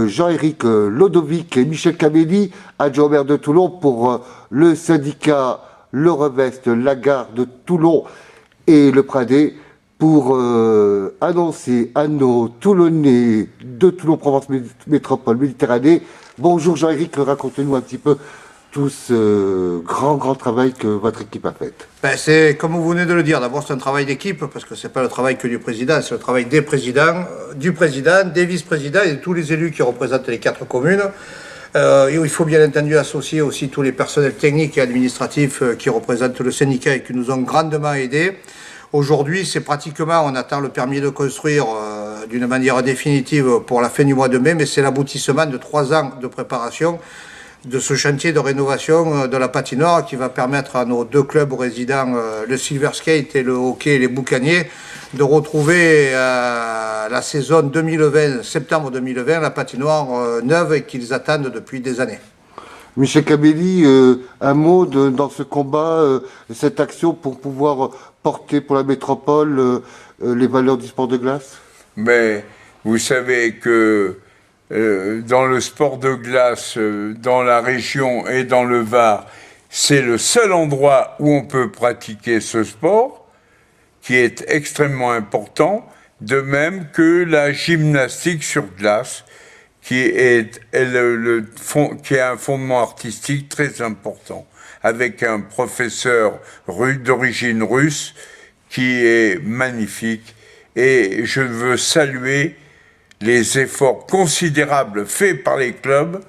Jean-Éric Lodovic et Michel Caméli, adjoint au maire de Toulon pour le syndicat Le Revest, la gare de Toulon et le Pradé, pour annoncer à nos Toulonnais de Toulon-Provence Métropole Méditerranée. Bonjour Jean-Éric, racontez-nous un petit peu tout ce grand travail que votre équipe a fait. C'est comme vous venez de le dire, d'abord c'est un travail d'équipe, parce que c'est pas le travail que du président, c'est le travail des présidents, du président, des vice-présidents et de tous les élus qui représentent les 4 communes. Et il faut bien entendu associer aussi tous les personnels techniques et administratifs qui représentent le syndicat et qui nous ont grandement aidés. Aujourd'hui, c'est pratiquement, on attend le permis de construire d'une manière définitive pour la fin du mois de mai, mais c'est l'aboutissement de 3 ans de préparation de ce chantier de rénovation de la patinoire qui va permettre à nos 2 clubs résidents, le Silver Skate et le hockey et les Boucaniers, de retrouver la saison 2020, septembre 2020, la patinoire neuve et qu'ils attendent depuis des années. Michel Caméli, un mot dans ce combat, cette action pour pouvoir porter pour la métropole les valeurs du sport de glace? Mais vous savez que dans le sport de glace, dans la région et dans le Var, c'est le seul endroit où on peut pratiquer ce sport, qui est extrêmement important, de même que la gymnastique sur glace, qui a un fondement artistique très important, avec un professeur d'origine russe qui est magnifique. Et je veux saluer les efforts considérables faits par les clubs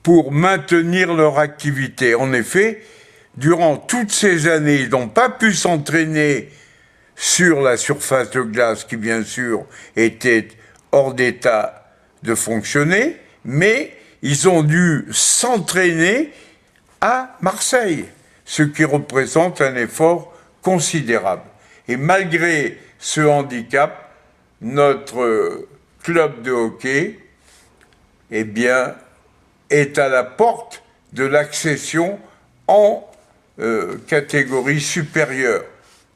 pour maintenir leur activité. En effet, durant toutes ces années, ils n'ont pas pu s'entraîner sur la surface de glace qui, bien sûr, était hors d'état de fonctionner, mais ils ont dû s'entraîner à Marseille, ce qui représente un effort considérable. Et malgré ce handicap, notre club de hockey, eh bien, est à la porte de l'accession en catégorie supérieure,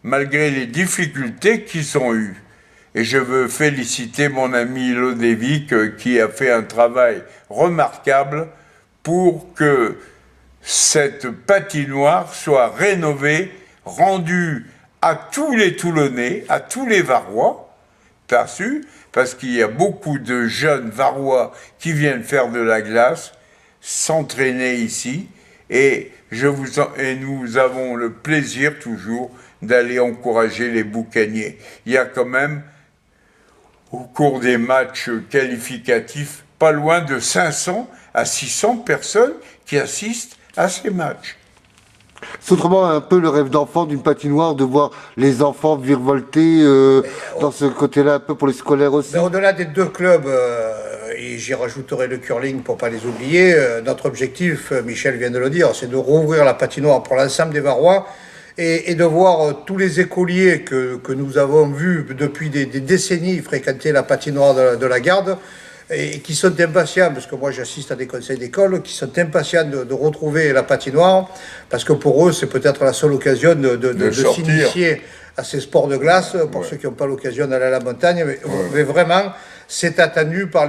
malgré les difficultés qu'ils ont eues. Et je veux féliciter mon ami Lodovic qui a fait un travail remarquable pour que cette patinoire soit rénovée, rendue à tous les Toulonnais, à tous les Varois, parce qu'il y a beaucoup de jeunes Varois qui viennent faire de la glace, s'entraîner ici, et nous avons le plaisir toujours d'aller encourager les Boucaniers. Il y a quand même, au cours des matchs qualificatifs, pas loin de 500 à 600 personnes qui assistent à ces matchs. C'est autrement un peu le rêve d'enfant d'une patinoire, de voir les enfants virevolter dans ce côté-là, un peu pour les scolaires aussi. Au-delà des 2 clubs, et j'y rajouterai le curling pour ne pas les oublier, notre objectif, Michel vient de le dire, c'est de rouvrir la patinoire pour l'ensemble des Varois et de voir tous les écoliers que nous avons vus depuis des décennies fréquenter la patinoire de la Garde, et qui sont impatients, parce que moi j'assiste à des conseils d'école, qui sont impatients de retrouver la patinoire, parce que pour eux c'est peut-être la seule occasion de s'initier à ces sports de glace, pour ceux qui n'ont pas l'occasion d'aller à la montagne, mais vraiment c'est attendu par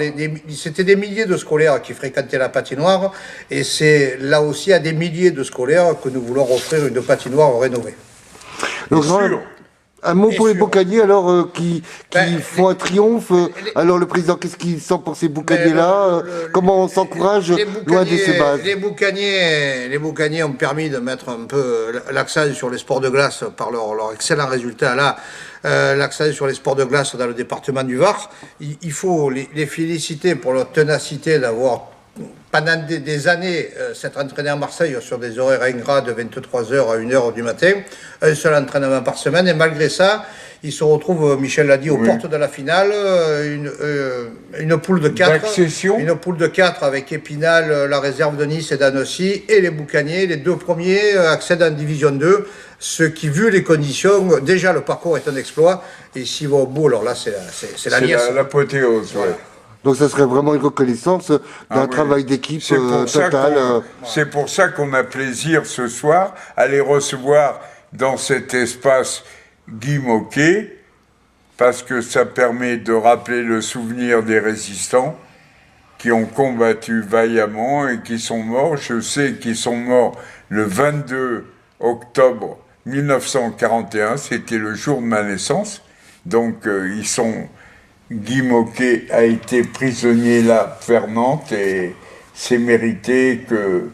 c'était des milliers de scolaires qui fréquentaient la patinoire, et c'est là aussi à des milliers de scolaires que nous voulons offrir une patinoire rénovée. Donc, un mot pour les Boucaniers, alors, qui font un triomphe. Alors, le président, qu'est-ce qu'il sent pour ces Boucaniers-là? Comment on s'encourage loin de ces bases? Les Boucaniers ont permis de mettre un peu l'accent sur les sports de glace par leur excellent résultat là. L'accent sur les sports de glace dans le département du Var. Il faut les féliciter pour leur ténacité d'avoir pendant des années s'être entraîné à Marseille sur des horaires ingrats de 23h à 1h du matin, un seul entraînement par semaine, et malgré ça, ils se retrouvent, Michel l'a dit, aux portes de la finale, une poule de 4, une poule de 4 avec Épinal, la réserve de Nice et d'Annecy, et les Boucaniers, les 2 premiers accèdent en Division 2, ce qui, vu les conditions, déjà le parcours est un exploit, et s'ils vont au bout, alors là, c'est la liesse. C'est l'apothéose, voilà. Donc ça serait vraiment une reconnaissance d'un travail d'équipe total. C'est pour ça qu'on a plaisir ce soir à les recevoir dans cet espace Guy Môquet, parce que ça permet de rappeler le souvenir des résistants qui ont combattu vaillamment et qui sont morts. Je sais qu'ils sont morts le 22 octobre 1941, c'était le jour de ma naissance. Donc ils sont... Guy Môquet a été prisonnier là, vers Nantes, et c'est mérité que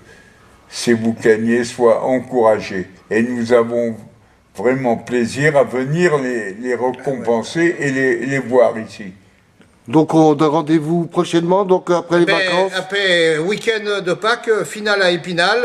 ces boucaniers soient encouragés. Et nous avons vraiment plaisir à venir les récompenser et les voir ici. Donc on donne rendez-vous prochainement, donc après les vacances. Après week-end de Pâques, finale à Épinal,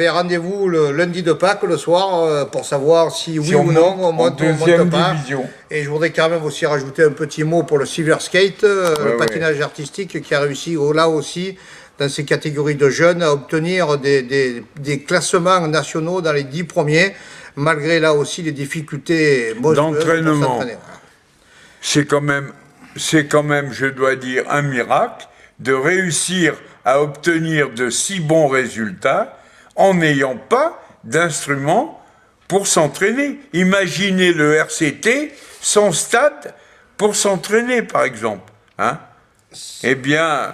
rendez-vous le lundi de Pâques, le soir, pour savoir si oui ou non on monte ou on monte pas. Division. Et je voudrais quand même aussi rajouter un petit mot pour le silver skate, le patinage artistique qui a réussi là aussi, dans ces catégories de jeunes, à obtenir des classements nationaux dans les 10 premiers, malgré là aussi les difficultés d'entraînement. C'est quand même, je dois dire, un miracle de réussir à obtenir de si bons résultats en n'ayant pas d'instruments pour s'entraîner. Imaginez le RCT sans stade pour s'entraîner, par exemple. Hein? Eh bien,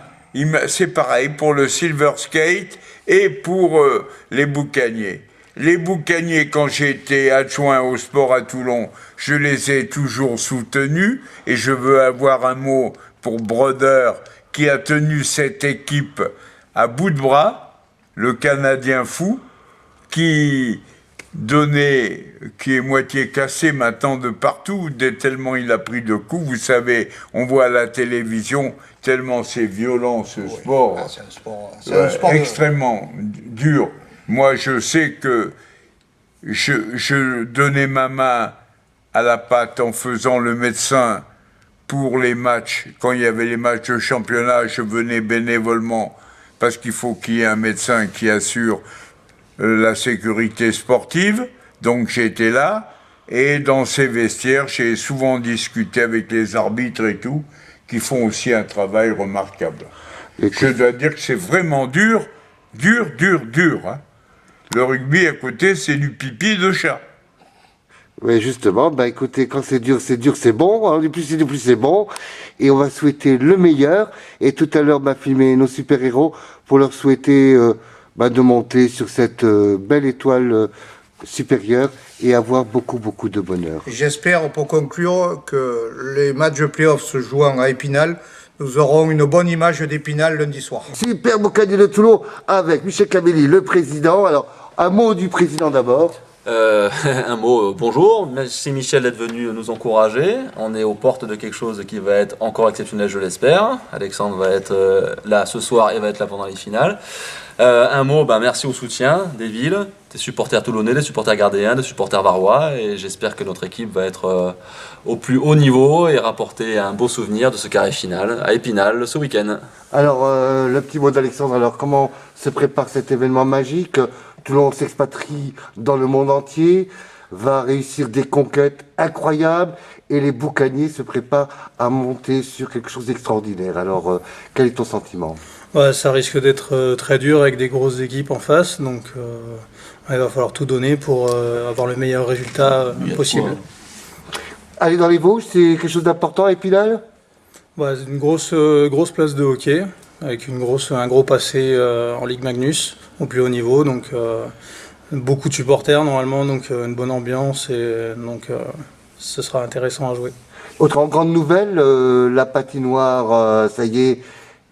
c'est pareil pour le silver skate et pour les boucaniers. Les boucaniers, quand j'ai été adjoint au sport à Toulon, je les ai toujours soutenus, et je veux avoir un mot pour Broder, qui a tenu cette équipe à bout de bras, le Canadien fou, qui est moitié cassé maintenant de partout, tellement il a pris de coups. Vous savez, on voit à la télévision tellement c'est violent ce sport. C'est un sport extrêmement dur. Moi, je sais que je donnais ma main à la pâte en faisant le médecin pour les matchs. Quand il y avait les matchs de championnat, je venais bénévolement parce qu'il faut qu'il y ait un médecin qui assure la sécurité sportive. Donc j'étais là, et dans ces vestiaires, j'ai souvent discuté avec les arbitres et tout, qui font aussi un travail remarquable. Je dois dire que c'est vraiment dur. Hein. Le rugby à côté, c'est du pipi de chat. Oui, justement, écoutez, quand c'est dur, c'est bon. Alors, plus c'est bon. Et on va souhaiter le meilleur. Et tout à l'heure, filmer nos super-héros pour leur souhaiter de monter sur cette belle étoile supérieure et avoir beaucoup, beaucoup de bonheur. J'espère, pour conclure, que les matchs de play-off se jouant à Épinal, nous aurons une bonne image d'Épinal lundi soir. Super boucanier de Toulon avec Michel Cavelli, le président. Alors, un mot du président d'abord. Un mot, bonjour, merci Michel d'être venu nous encourager. On est aux portes de quelque chose qui va être encore exceptionnel, je l'espère. Alexandre va être là ce soir et va être là pendant les finales. Un mot, merci au soutien des villes, des supporters toulonnais, des supporters gardéens, des supporters varois, et j'espère que notre équipe va être au plus haut niveau et rapporter un beau souvenir de ce carré final à Épinal ce week-end. Alors, le petit mot d'Alexandre, alors comment se prépare cet événement magique ? Toulon s'expatrie dans le monde entier, va réussir des conquêtes incroyables, et les boucaniers se préparent à monter sur quelque chose d'extraordinaire. Alors, quel est ton sentiment ? Ça risque d'être très dur avec des grosses équipes en face, donc il va falloir tout donner pour avoir le meilleur résultat possible. Aller dans les Vosges, c'est quelque chose d'important à Épinal ? C'est une grosse place de hockey, avec un gros passé en Ligue Magnus, au plus haut niveau, donc beaucoup de supporters normalement, donc une bonne ambiance, et donc ce sera intéressant à jouer. Autre grande nouvelle, la patinoire, ça y est,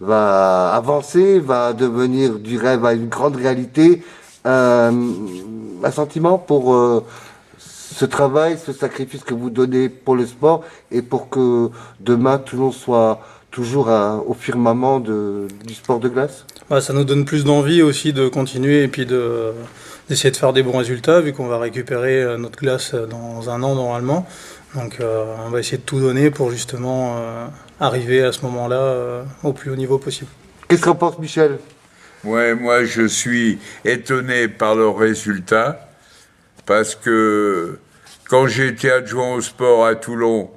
va avancer, va devenir du rêve à une grande réalité. Un sentiment pour ce travail, ce sacrifice que vous donnez pour le sport, et pour que demain Toulon soit toujours au firmament du sport de glace ? Ça nous donne plus d'envie aussi de continuer, et puis d'essayer de faire des bons résultats, vu qu'on va récupérer notre glace dans un an normalement. Donc on va essayer de tout donner pour justement arriver à ce moment-là au plus haut niveau possible. Qu'est-ce qu'en pense Michel ? Ouais, moi je suis étonné par le résultat, parce que quand j'ai été adjoint au sport à Toulon,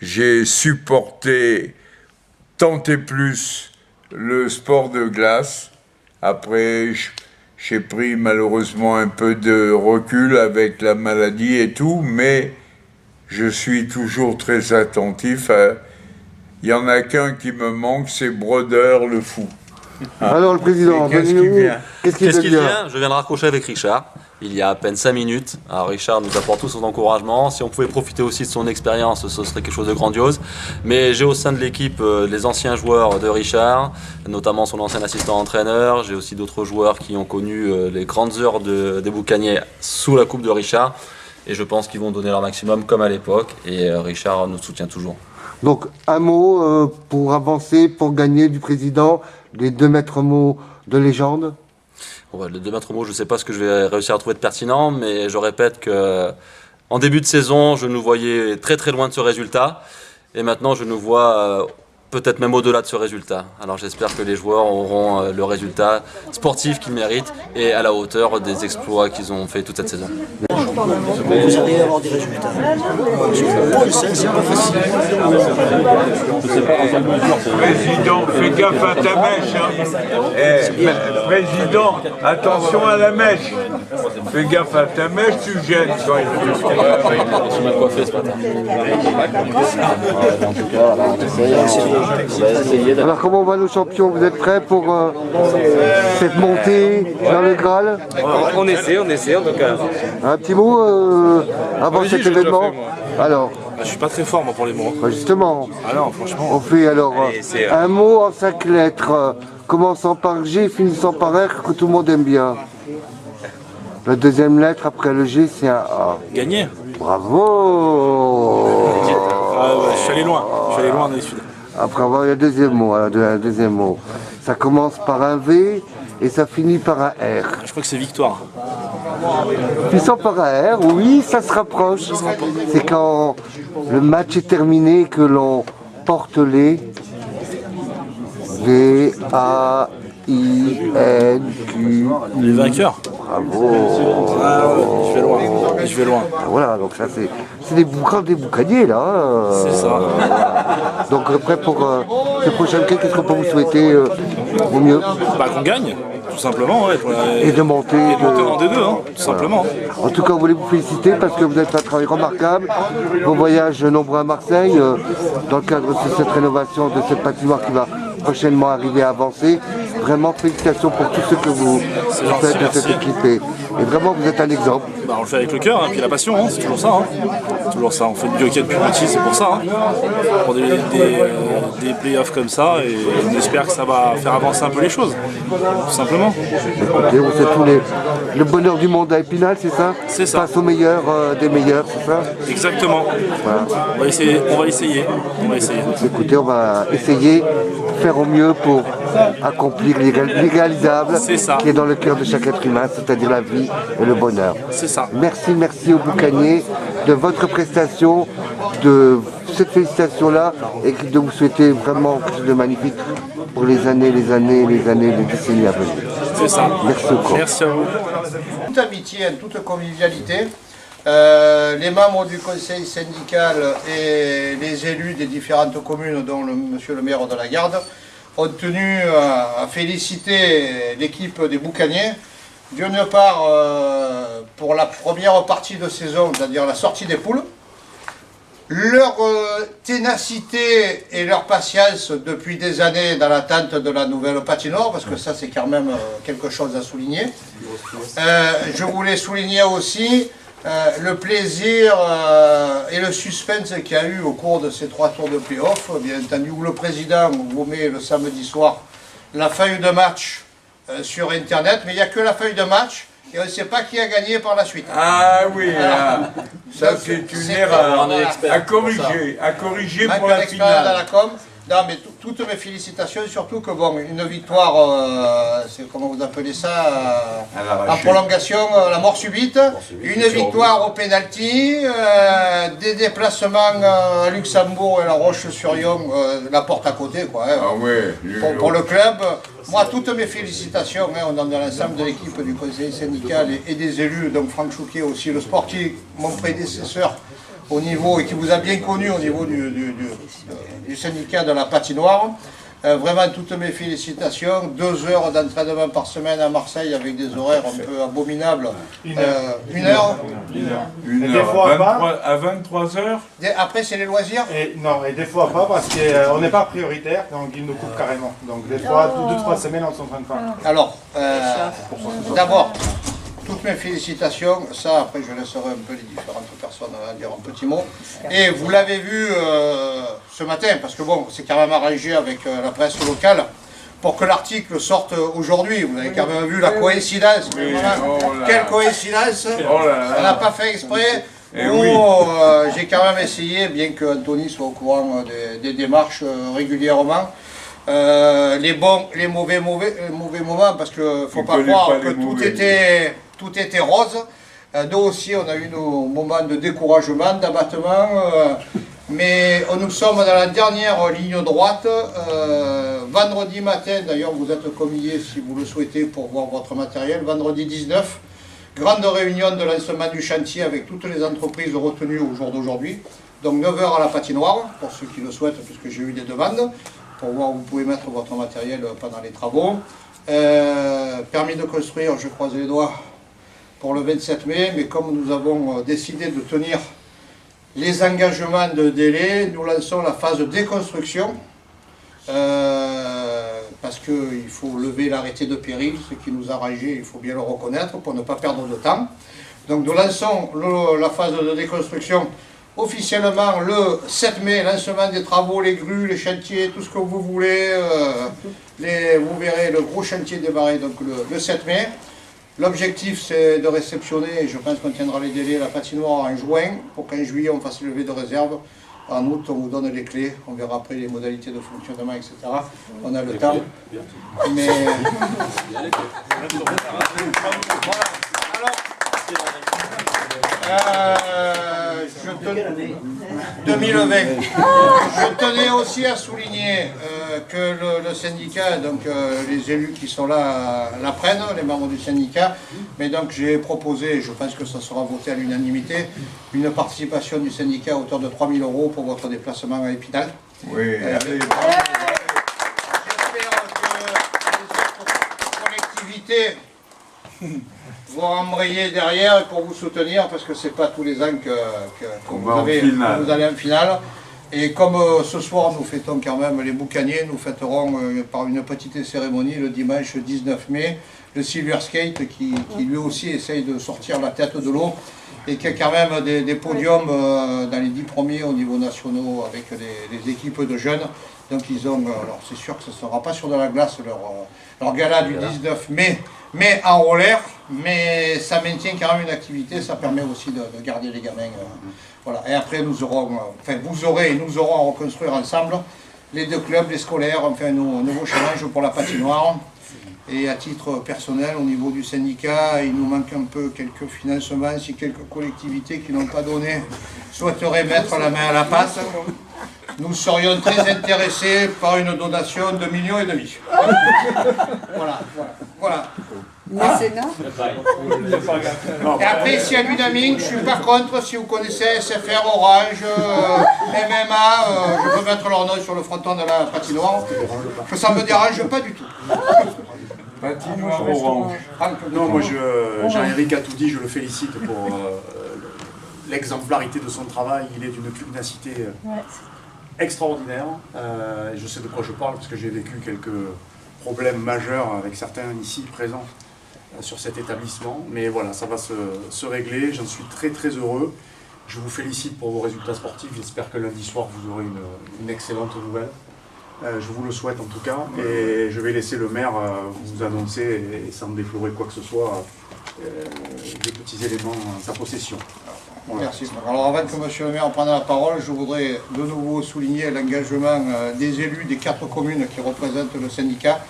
j'ai supporté tant et plus le sport de glace. Après, j'ai pris malheureusement un peu de recul avec la maladie et tout, mais je suis toujours très attentif Il y en a qu'un qui me manque, c'est Brodeur le fou. Alors le président, Et qu'est-ce venez qu'il nous- vient Qu'est-ce qu'il Qu'est-ce qu'il devient vient Je viens de raccrocher avec Richard. Il y a à peine 5 minutes. Alors Richard nous apporte tout son encouragement. Si on pouvait profiter aussi de son expérience, ce serait quelque chose de grandiose. Mais j'ai au sein de l'équipe les anciens joueurs de Richard, notamment son ancien assistant entraîneur. J'ai aussi d'autres joueurs qui ont connu les grandes heures des Boucaniers sous la coupe de Richard. Et je pense qu'ils vont donner leur maximum comme à l'époque. Et Richard nous soutient toujours. Donc un mot pour avancer, pour gagner du président, les 2 maîtres mots de légende. Bon, bah, les 2 maîtres mots, je ne sais pas ce que je vais réussir à trouver de pertinent, mais je répète que en début de saison, je nous voyais très très loin de ce résultat. Et maintenant, je nous vois peut-être même au-delà de ce résultat. Alors j'espère que les joueurs auront le résultat sportif qu'ils méritent et à la hauteur des exploits qu'ils ont fait toute cette saison. Vous allez avoir des résultats. On le sait, c'est pas facile. Président, fais gaffe à ta mèche. Président, attention à la mèche. Fais gaffe à ta mèche, tu gênes quand il te Je suis mal coiffé ce matin. En tout cas, on va essayer Alors comment vont nos champions? Vous êtes prêts pour cette montée vers le Graal? On essaie en tout cas. Un petit mot avant Vas-y, cet je l'ai déjà événement fait, moi. Alors, Je suis pas très fort moi pour les mots. bah, justement, Ah non, franchement. on fait alors Allez, c'est, un mot en 5 lettres, commençant par G, finissant par R, que tout le monde aime bien. La deuxième lettre après le G, c'est un A. Gagner. Bravo! Je suis allé loin dans les sud. Après avoir le deuxième mot, un deuxième mot. Ça commence par un V et ça finit par un R. Je crois que c'est victoire. Finissant par un R, oui, ça se rapproche. C'est quand le match est terminé que l'on porte les V-A-I-N-Q. Les vainqueurs. Bravo! Ah ouais, je vais loin. Voilà, donc ça c'est des boucaniers là. C'est ça. Donc après pour ce prochain week-end, qu'est-ce qu'on peut vous souhaiter au mieux? Bah qu'on gagne, tout simplement. Ouais, Et de monter. Et de monter en D2, hein, tout simplement. En tout cas, on voulait vous féliciter parce que vous avez fait un travail remarquable. Vos voyages nombreux à Marseille, dans le cadre de cette rénovation de cette patinoire qui va prochainement arriver à avancer. Vraiment, félicitations pour tout ce que vous gentil, faites de cette merci. équipe. Et vraiment, vous êtes un exemple. Bah, on le fait avec le cœur, hein, puis la passion, hein, c'est toujours ça. Hein. Toujours ça, on fait du hockey depuis petit, c'est pour ça. Hein. Pour des playoffs comme ça, et on espère que ça va faire avancer un peu les choses, tout simplement. Et on sait le bonheur du monde à Épinal, c'est ça? C'est ça. Face aux meilleurs des meilleurs, c'est ça? Exactement. Voilà. On va essayer. Écoutez, on va essayer de faire au mieux pour accomplir l'irréalisable C'est ça. qui est dans le cœur de chaque être humain, c'est-à-dire la vie et le bonheur. C'est ça. Merci aux Boucaniers de votre prestation, de cette félicitation-là et de vous souhaiter vraiment quelque chose de magnifique pour les années, les décennies à venir. C'est ça. Merci encore. Merci à vous. Toute amitié, en toute convivialité. Les membres du conseil syndical et les élus des différentes communes, dont monsieur le maire de la Garde, ont tenu à féliciter l'équipe des Boucaniers. D'une part, pour la première partie de saison, c'est-à-dire la sortie des poules, leur ténacité et leur patience depuis des années dans l'attente de la nouvelle patinoire, parce que ça c'est quand même quelque chose à souligner. Je voulais souligner aussi le plaisir et le suspense qu'il y a eu au cours de ces 3 tours de play-off, bien entendu, où le président vous met le samedi soir la feuille de match sur Internet, mais il n'y a que la feuille de match, et on ne sait pas qui a gagné par la suite. Ah oui, Voilà. ça Donc, c'est une c'est erreur voilà. à corriger Manque pour la d'expérience dans la finale. com. Non, mais toutes mes félicitations, surtout que bon, une victoire, c'est comment vous appelez ça, en prolongation, la mort subite, une victoire au pénalty, des déplacements à Luxembourg et la Roche-sur-Yon, la porte à côté, quoi. Hein. Ah ouais, Pour le club, moi, toutes mes félicitations, hein, dans l'ensemble de l'équipe du conseil syndical et des élus, donc Franck Chouquet aussi, le sportif, mon prédécesseur, au niveau, et qui vous a bien connu au niveau du syndicat de la patinoire. Vraiment toutes mes félicitations. 2 heures d'entraînement par semaine à Marseille avec des horaires un peu abominables. 1 heure. 1 heure. Une des heure, fois, 23 à 23 heures. Après, c'est les loisirs. Non, et des fois pas, parce qu'on n'est pas prioritaire, donc ils nous coupent carrément. Donc des fois, 2-3 semaines, on s'entraîne pas. Alors, d'abord, toutes mes félicitations. Ça, après, je laisserai un peu les différentes personnes dire un petit mot. Et vous l'avez vu ce matin, parce que bon, c'est quand même arrangé avec la presse locale, pour que l'article sorte aujourd'hui. Vous avez quand même vu la coïncidence. Oui, Vraiment, oh là quelle là. coïncidence! Oh là là. On n'a pas fait exprès. Eh Nous, oui. j'ai quand même essayé, bien que Anthony soit au courant des démarches régulièrement, les bons, les mauvais moments, parce qu'il ne faut Il pas connaît croire pas que les mauvais. tout était rose. Nous aussi, on a eu nos moments de découragement, d'abattement, mais nous sommes dans la dernière ligne droite. Vendredi matin, d'ailleurs, vous êtes commis si vous le souhaitez pour voir votre matériel, vendredi 19. Grande réunion de lancement du chantier avec toutes les entreprises retenues au jour d'aujourd'hui. Donc 9h à la patinoire, pour ceux qui le souhaitent, puisque j'ai eu des demandes, pour voir où vous pouvez mettre votre matériel pendant les travaux. Permis de construire, je croise les doigts, pour le 27 mai, mais comme nous avons décidé de tenir les engagements de délai, nous lançons la phase de déconstruction. Parce qu'il faut lever l'arrêté de péril, ce qui nous a arrangé, il faut bien le reconnaître, pour ne pas perdre de temps. Donc nous lançons la phase de déconstruction officiellement le 7 mai, lancement des travaux, les grues, les chantiers, tout ce que vous voulez. Vous verrez le gros chantier démarrer donc le 7 mai. L'objectif c'est de réceptionner, et je pense qu'on tiendra les délais, la patinoire en juin, pour qu'en juillet on fasse le lever de réserve. En août, on vous donne les clés, on verra après les modalités de fonctionnement, etc. On a le temps. Mais... je tenais... 2020. Je tenais aussi à souligner que le syndicat, donc les élus qui sont là l'apprennent, les membres du syndicat, mais donc j'ai proposé, je pense que ça sera voté à l'unanimité, une participation du syndicat à hauteur de 3 000 € pour votre déplacement à Épinal. Oui, allez. J'espère que les autres collectivités vont embrayer derrière pour vous soutenir, parce que c'est pas tous les ans que vous allez en finale. Et comme ce soir nous fêtons quand même les boucaniers, nous fêterons par une petite cérémonie le dimanche 19 mai le Silver Skate qui lui aussi essaye de sortir la tête de l'eau et qui a quand même des podiums dans les 10 premiers au niveau national avec les équipes de jeunes. Donc ils ont, alors c'est sûr que ce ne sera pas sur de la glace leur gala du 19 mai, mais en roller, mais ça maintient quand même une activité, ça permet aussi de garder les gamins. Voilà. Et après nous aurons, vous aurez et nous aurons à reconstruire ensemble les deux clubs, les scolaires, enfin nos nouveaux challenges pour la patinoire. Et à titre personnel, au niveau du syndicat, il nous manque un peu quelques financements. Si quelques collectivités qui n'ont pas donné souhaiteraient mettre la main à la pâte, nous serions très intéressés par une donation de 2,5 millions. Voilà. Mécénat. Et après, s'il y a du dynamique, je suis pas contre. Si vous connaissez SFR, Orange, MMA, je peux mettre leur nom sur le fronton de la patinoire. Ça ne me dérange pas du tout. Patinoire orange. Non, moi Jean-Éric a tout dit, je le félicite pour l'exemplarité de son travail. Il est d'une pugnacité extraordinaire. Je sais de quoi je parle parce que j'ai vécu quelques problèmes majeurs avec certains ici présents sur cet établissement. Mais voilà, ça va se régler. J'en suis très très heureux. Je vous félicite pour vos résultats sportifs. J'espère que lundi soir vous aurez une excellente nouvelle. Je vous le souhaite en tout cas, et je vais laisser le maire vous annoncer, et sans déflorer quoi que ce soit, des petits éléments en sa possession. Voilà. Merci. Alors avant que M. le maire prenne la parole, je voudrais de nouveau souligner l'engagement des élus des 4 communes qui représentent le syndicat.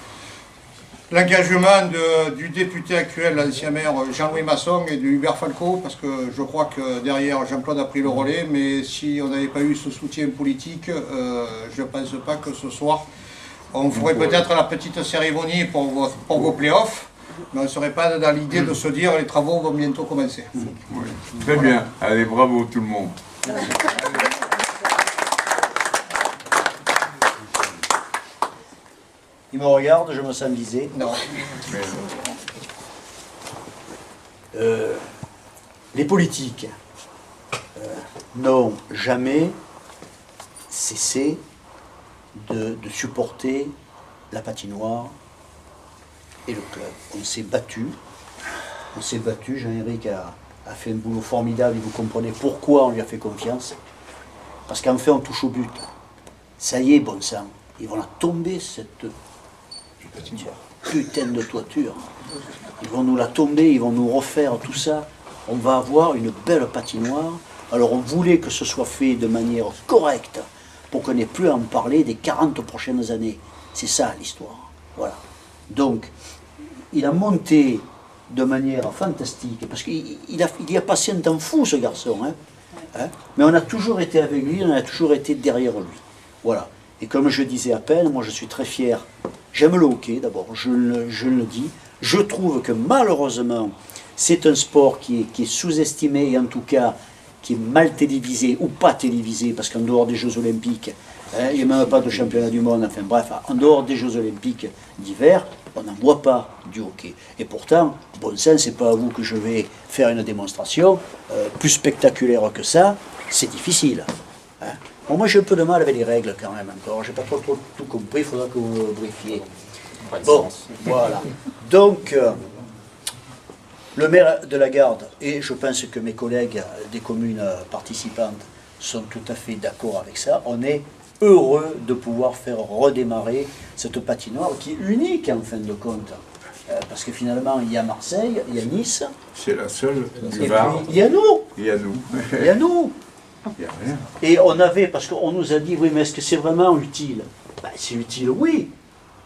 L'engagement du député actuel, l'ancien maire Jean-Louis Masson, et de Hubert Falco, parce que je crois que derrière Jean-Claude a pris le relais, mais si on n'avait pas eu ce soutien politique, je ne pense pas que ce soir, on ferait peut-être la petite cérémonie pour vos playoffs, mais on ne serait pas dans l'idée de se dire les travaux vont bientôt commencer. Oui. Très bien, allez, bravo tout le monde. Il me regarde, je me sens visé. Non. Les politiques n'ont jamais cessé de supporter la patinoire et le club. On s'est battu. Jean-Éric a fait un boulot formidable et vous comprenez pourquoi on lui a fait confiance. Parce qu'enfin on touche au but. Ça y est, bon sang, ils vont la tomber cette putain de toiture. Ils vont nous la tomber, ils vont nous refaire tout ça. On va avoir une belle patinoire. Alors on voulait que ce soit fait de manière correcte pour qu'on n'ait plus à en parler des 40 prochaines années. C'est ça l'histoire. Voilà. Donc, il a monté de manière fantastique, parce qu'il y a passé un temps fou, ce garçon. Mais on a toujours été avec lui, on a toujours été derrière lui. Voilà. Et comme je disais à peine, moi je suis très fier. J'aime le hockey d'abord, je le dis. Je trouve que malheureusement, c'est un sport qui est sous-estimé, et en tout cas, qui est mal télévisé ou pas télévisé, parce qu'en dehors des Jeux Olympiques, il n'y a même pas de championnat du monde, enfin bref, en dehors des Jeux Olympiques d'hiver, on n'en voit pas du hockey. Et pourtant, bon sang, c'est pas à vous que je vais faire une démonstration, plus spectaculaire que ça, c'est difficile. Bon, moi j'ai un peu de mal avec les règles quand même encore, j'ai pas trop tout compris, il faudra que vous vérifiez. Bon, voilà. Donc, le maire de la Garde, et je pense que mes collègues des communes participantes sont tout à fait d'accord avec ça, on est heureux de pouvoir faire redémarrer cette patinoire qui est unique en fin de compte. Parce que finalement, il y a Marseille, il y a Nice. C'est la seule du Et Var. puis, il y a nous. Il y a nous. Il y a nous. Il y a rien. Et on avait, parce qu'on nous a dit, oui, mais est-ce que c'est vraiment utile? Ben, c'est utile, oui.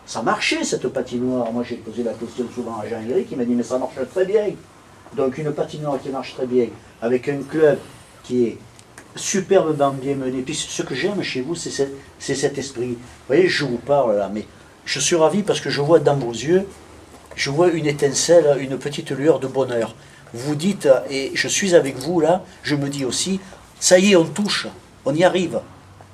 Ça marchait, cette patinoire. Moi, j'ai posé la question souvent à Jean-Éric, il m'a dit, mais ça marche très bien. Donc, une patinoire qui marche très bien, avec un club qui est superbement bien mené. Puis, ce que j'aime chez vous, c'est cet esprit. Vous voyez, je vous parle là, mais je suis ravi parce que je vois dans vos yeux, je vois une étincelle, une petite lueur de bonheur. Vous dites, et je suis avec vous là, je me dis aussi, ça y est, on touche, on y arrive,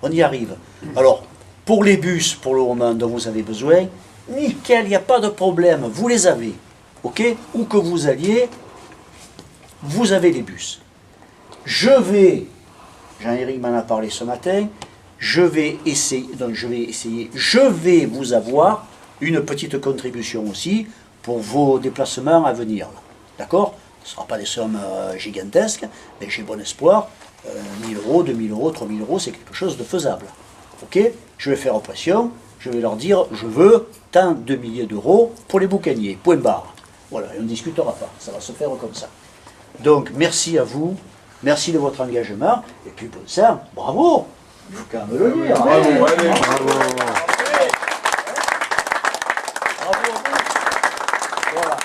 on y arrive. Alors, pour les bus, pour le moment dont vous avez besoin, nickel, il n'y a pas de problème, vous les avez, ok? Où que vous alliez, vous avez les bus. Jean-Éric m'en a parlé ce matin, je vais vous avoir une petite contribution aussi pour vos déplacements à venir. D'accord? Ce ne sera pas des sommes gigantesques, mais j'ai bon espoir. 1 000 euros, 2 000 euros, 3 000 euros, c'est quelque chose de faisable. Ok? Je vais faire pression, je vais leur dire, je veux tant de milliers d'euros pour les boucaniers, point barre. Voilà, et on ne discutera pas, ça va se faire comme ça. Donc, merci à vous, merci de votre engagement, et puis bon sang, bravo! Il faut quand même le dire. Bravo, allez, bravo. Voilà.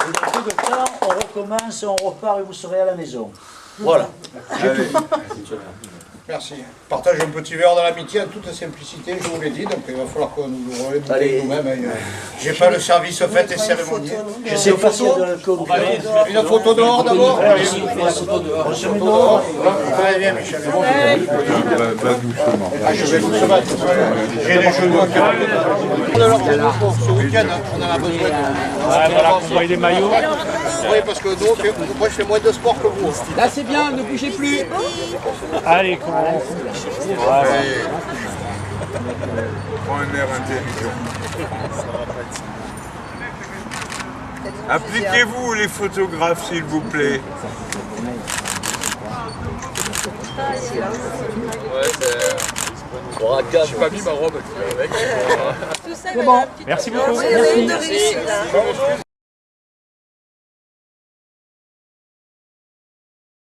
Et dans peu de temps, on recommence, on repart et vous serez à la maison. Voilà. Allez. Merci. Partage un petit verre dans l'amitié en toute simplicité, je vous l'ai dit, donc il va falloir qu'on nous le Allez. nous-mêmes. J'ai pas le service fête et cérémoniel. Je sais pas s'il y a de l'alcool. Une photo dehors d'abord. On se met dehors. Très bien, Michel. Va doucement. Je vais doucement. J'ai les genoux à 40. Pour ce week-end, on en a besoin. Voilà, on voit les maillots. Oui, parce que nous, moi je fais moins de sport que vous. Là c'est bien, ne bougez plus. Allez, comment voilà. Prends un air intelligent. Appliquez-vous les photographes, s'il vous plaît. J'ai pas mis ma robe avec. C'est bon. Merci beaucoup. Merci.